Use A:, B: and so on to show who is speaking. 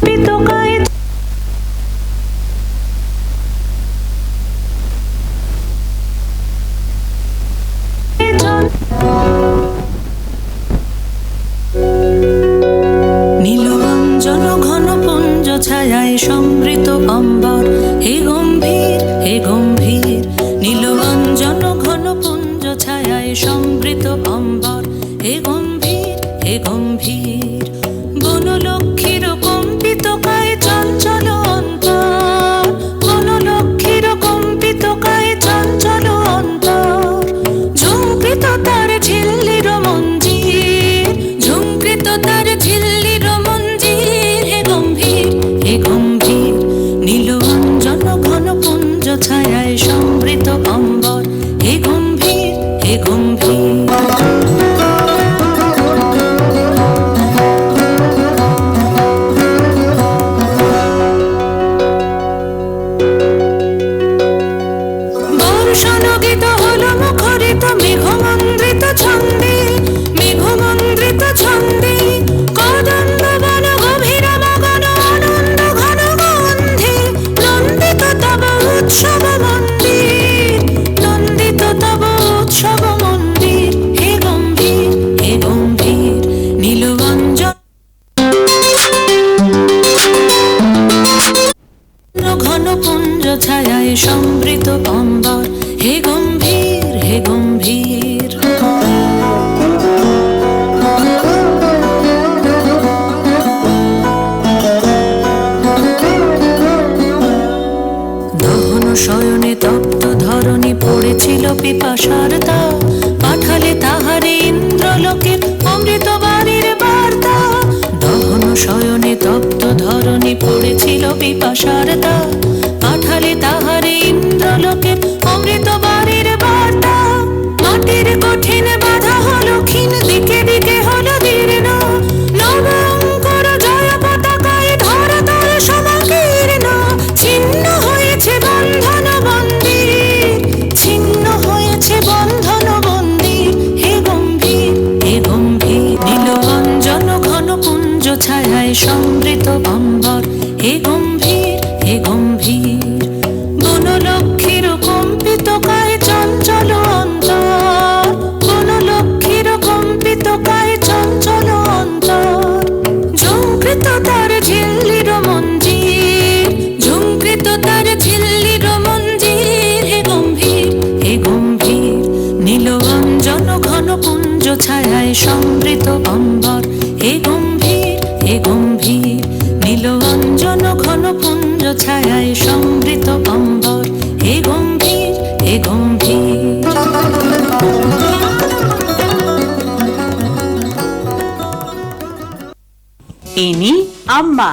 A: পিতকায় নীলরঞ্জন ঘন পুঞ্জ ছায়ায় সমৃত অম্বর, হে গম্ভীর হে গম্ভীর। নীলরঞ্জন ঘন পুঞ্জ ছায়ায় সমৃত অম্বর, হে গম্ভীর হে গম্ভীর। বনলক্ষ্মীর কম্পিত কায় চঞ্চল অন্তর, বনলক্ষ্মীর কম্পিত কায় চঞ্চল অন্তর। ঝুঙ্কৃত তার ঝিল্লির মঞ্জির, ঝুঙ্কৃত তার ঝিল্লির মঞ্জির, হে গম্ভীর হে গম্ভীর। নীলরঞ্জন ঘন পুঞ্জ ছায়ায় সমৃত অম্বর, হে গম্ভীর হে গম্ভীর। বর্ষণগীত হলো মুখরিত মেঘমন্দ্রিত ছন্দে, মেঘমন্দ্রিত ছন্দে। কদম্ব বন গভীর মগন আনন্দ ঘন গন্ধে, নন্দিত তব উৎসব মন্দির, নন্দিত তব উৎসব মন্দির, হে গম্ভীর হে গম্ভীর। নীলরঞ্জন ঘন পুঞ্জ ছায়ায় সমৃত অম্বর, হে গম্ভীর হে গম্ভীর। দহন শয়নে তপ্ত ধরণী পড়েছিল পিপাসার তা, পাঠালে তাহারে ইন্দ্রলোকের অমৃত বাণীর বার্তা। দহন শয়নে তপ্ত ধরণী পড়েছিল পিপাসার তা, পাঠালে তাহারে ইন্দ্রলোকের অমৃত বাণীর বার্তা। মাটির কঠিন বাধা হলো ক্ষীণ, দিকে দিকে হলো দীর্ণ, নবঙ্কর জয় পতাকায় ধরাতল সমাকীর্ণ। ছিন্ন হয়েছে বন্ধন বন্দির, ছিন্ন হয়েছে বন্ধন বন্দির, হে গম্ভীর হে গম্ভীর। নীলরঞ্জন ঘন পুঞ্জ ছায়ায় সমৃত অম্বর, হে গম্ভীর হে গম্ভীর। বনলক্ষ্মীর কম্পিত কায় চঞ্চল অন্তর, বনলক্ষ্মীর কম্পিত কায় চঞ্চল অন্তর। ঝুঙ্কৃত তার ঝিল্লির মঞ্জির, ঝুঙ্কৃত তার ঝিল্লির মঞ্জির, হে গম্ভীর হে গম্ভীর। নীলরঞ্জন ঘন পুঞ্জ ছায়ায় সমৃত অম্বর, হে গম্ভীর হে গম্ভীর। নীলরঞ্জন ঘন পুঞ্জ ছায়ায় সমৃত অম্বর, হে গম্ভীর হে গম্ভীর।
B: ইনি আম্মা।